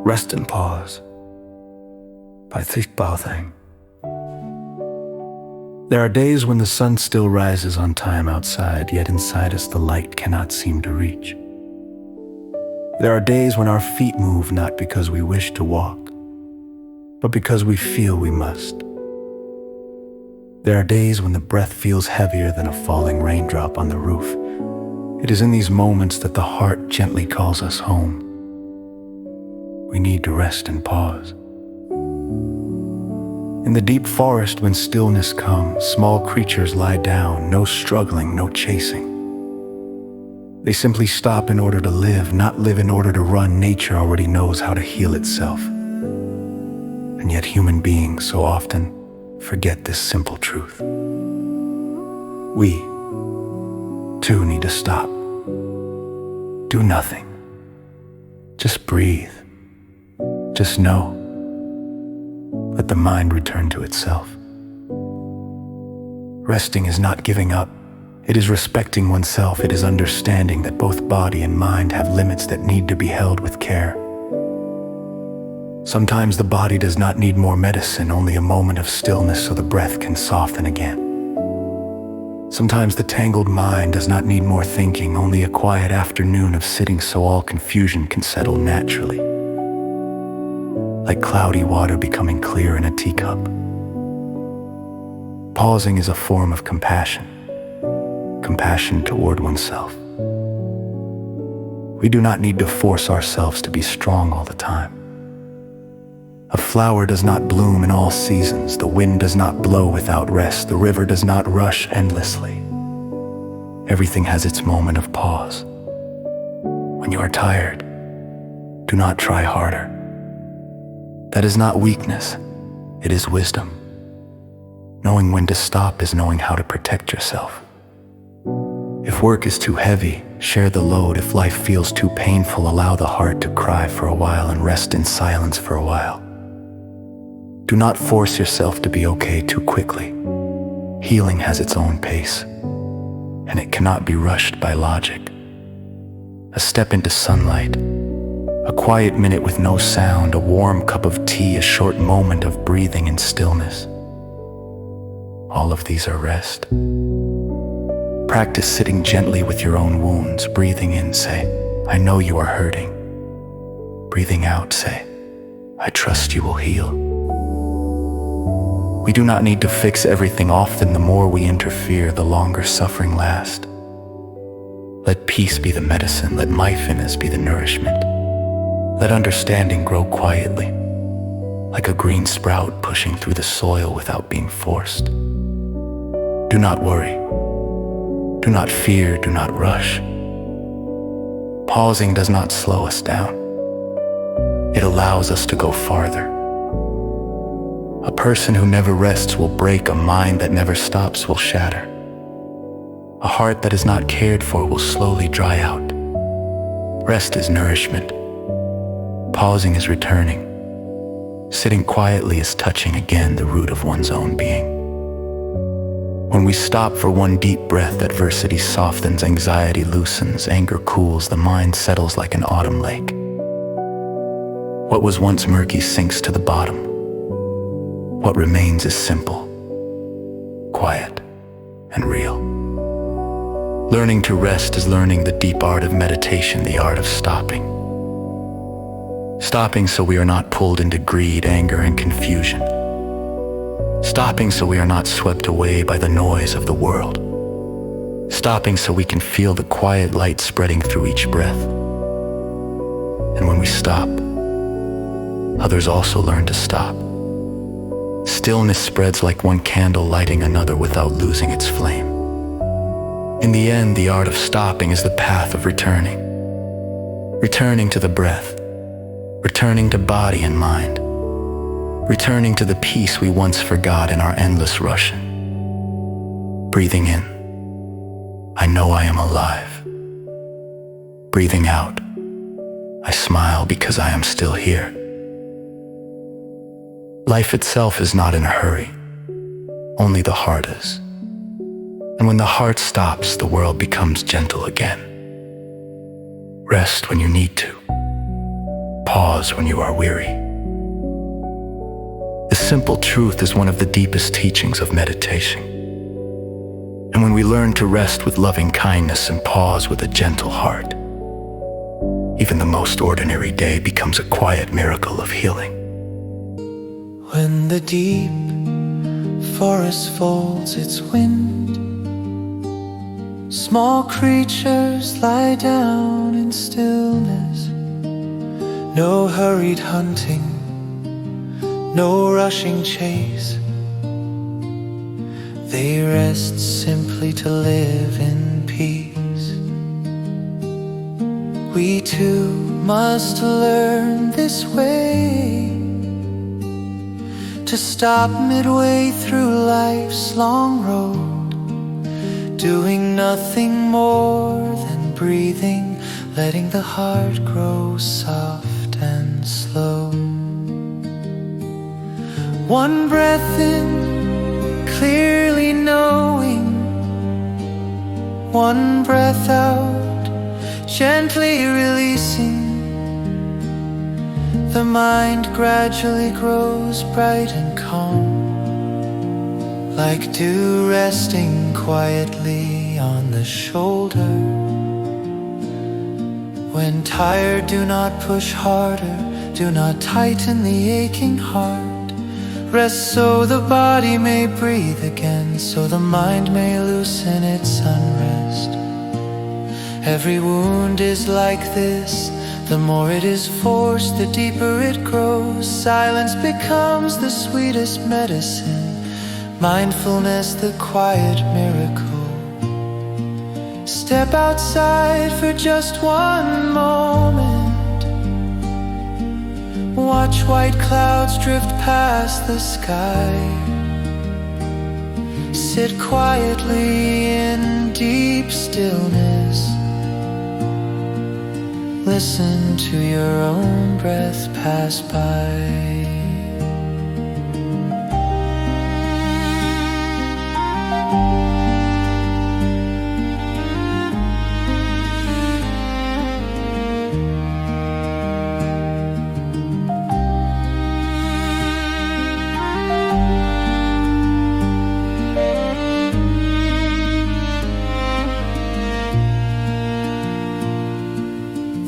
Rest and Pause by Thich. There are days when the sun still rises on time outside, yet inside us the light cannot seem to reach. There are days when our feet move not because we wish to walk, but because we feel we must. There are days when the breath feels heavier than a falling raindrop on the roof. It is in these moments that the heart gently calls us home. We need to rest and pause. In the deep forest, when stillness comes, small creatures lie down, no struggling, no chasing. They simply stop in order to live, not live in order to run. Nature already knows how to heal itself. And yet human beings so often forget this simple truth. We, too, need to stop. Do nothing. Just breathe. Just know. Let the mind return to itself. Resting is not giving up. It is respecting oneself. It is understanding that both body and mind have limits that need to be held with care. Sometimes the body does not need more medicine, only a moment of stillness so the breath can soften again. Sometimes the tangled mind does not need more thinking, only a quiet afternoon of sitting so all confusion can settle naturally. Like cloudy water becoming clear in a teacup. Pausing is a form of compassion. Compassion toward oneself. We do not need to force ourselves to be strong all the time. A flower does not bloom in all seasons. The wind does not blow without rest. The river does not rush endlessly. Everything has its moment of pause. When you are tired, do not try harder. That is not weakness, it is wisdom. Knowing when to stop is knowing how to protect yourself. If work is too heavy, share the load. If life feels too painful, allow the heart to cry for a while and rest in silence for a while. Do not force yourself to be okay too quickly. Healing has its own pace, and it cannot be rushed by logic. A step into sunlight, a quiet minute with no sound, a warm cup of tea, a short moment of breathing in stillness. All of these are rest. Practice sitting gently with your own wounds. Breathing in, say, I know you are hurting. Breathing out, say, I trust you will heal. We do not need to fix everything. Often the more we interfere, the longer suffering lasts. Let peace be the medicine. Let mindfulness be the nourishment. Let understanding grow quietly, like a green sprout pushing through the soil without being forced. Do not worry. Do not fear. Do not rush. Pausing does not slow us down. It allows us to go farther. A person who never rests will break. A mind that never stops will shatter. A heart that is not cared for will slowly dry out. Rest is nourishment. Pausing is returning. Sitting quietly is touching again the root of one's own being. When we stop for one deep breath, adversity softens, anxiety loosens, anger cools, the mind settles like an autumn lake. What was once murky sinks to the bottom. What remains is simple, quiet, and real. Learning to rest is learning the deep art of meditation, the art of stopping. Stopping so we are not pulled into greed, anger, and confusion. Stopping so we are not swept away by the noise of the world. Stopping so we can feel the quiet light spreading through each breath. And when we stop, others also learn to stop. Stillness spreads like one candle lighting another without losing its flame. In the end, the art of stopping is the path of returning. Returning to the breath. Returning to body and mind. Returning to the peace we once forgot in our endless rushing. Breathing in, I know I am alive. Breathing out, I smile because I am still here. Life itself is not in a hurry, only the heart is. And when the heart stops, the world becomes gentle again. Rest when you need to. pause when you are weary. This simple truth is one of the deepest teachings of meditation. And when we learn to rest with loving kindness and pause with a gentle heart, even the most ordinary day becomes a quiet miracle of healing. When the deep forest folds its wind, small creatures lie down in stillness. No hurried hunting, no rushing chase. They rest simply to live in peace. We too must learn this way, to stop midway through life's long road, doing nothing more than breathing, letting the heart grow soft and slow. One breath in, clearly knowing, one breath out, gently releasing. The mind gradually grows bright and calm, like dew resting quietly on the shoulder. When tired, do not push harder, do not tighten the aching heart. Rest so the body may breathe again, so the mind may loosen its unrest. Every wound is like this, the more it is forced, the deeper it grows. Silence becomes the sweetest medicine, mindfulness the quiet miracle. Step outside for just one moment, watch white clouds drift past the sky. Sit quietly in deep stillness, listen to your own breath pass by.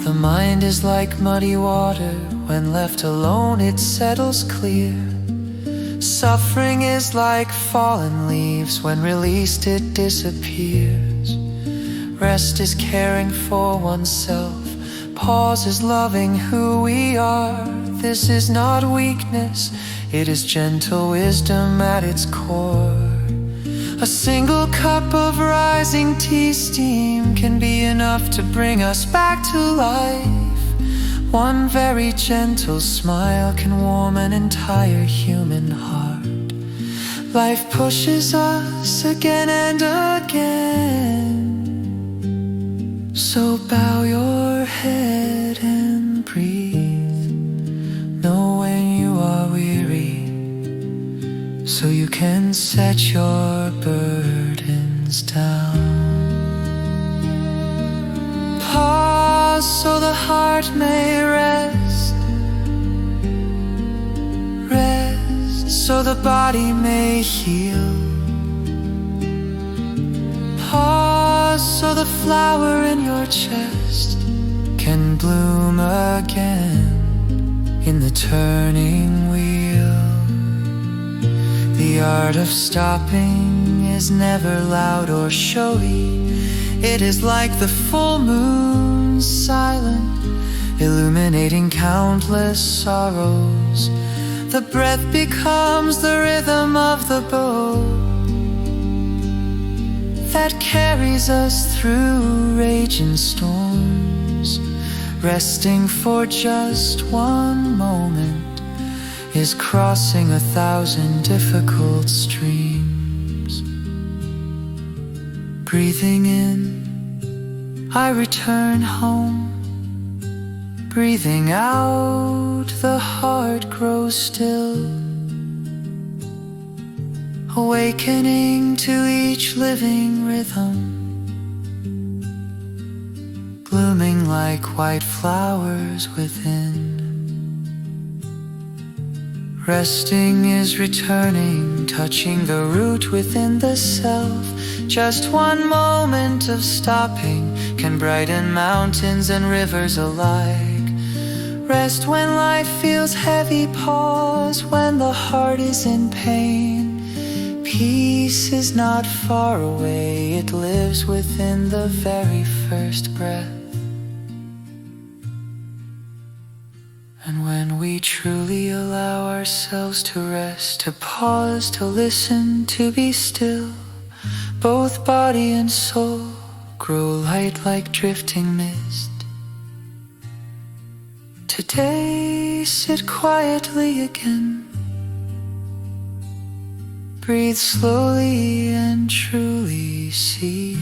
The mind is like muddy water, when left alone it settles clear. Suffering is like fallen leaves, when released it disappears. Rest is caring for oneself, pause is loving who we are. This is not weakness, it is gentle wisdom at its core. A single cup of rising tea steam can be enough to bring us back to life. One very gentle smile can warm an entire human heart. Life pushes us again and again, so bow your head and breathe. Know when you are weary, so you can set your burdens down. Pause so the heart may rest. Rest so the body may heal. Pause so the flower in your chest can bloom again in the turning wheel. The art of stopping is never loud or showy. It is like the full moon, silent, illuminating countless sorrows. The breath becomes the rhythm of the boat that carries us through raging storms. Resting for just one moment is crossing 1,000 difficult streams. Breathing in, I return home. Breathing out, the heart grows still, awakening to each living rhythm, blooming like white flowers within. Resting is returning, touching the root within the self. Just one moment of stopping can brighten mountains and rivers alike. Rest when life feels heavy, pause when the heart is in pain. Peace is not far away, it lives within the very first breath. And when we truly allow ourselves to rest, to pause, to listen, to be still, both body and soul grow light like drifting mist. Today, sit quietly again. Breathe slowly and truly see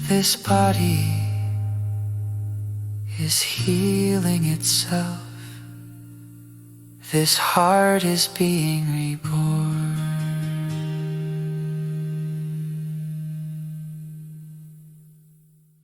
this body is healing itself. This heart is being reborn.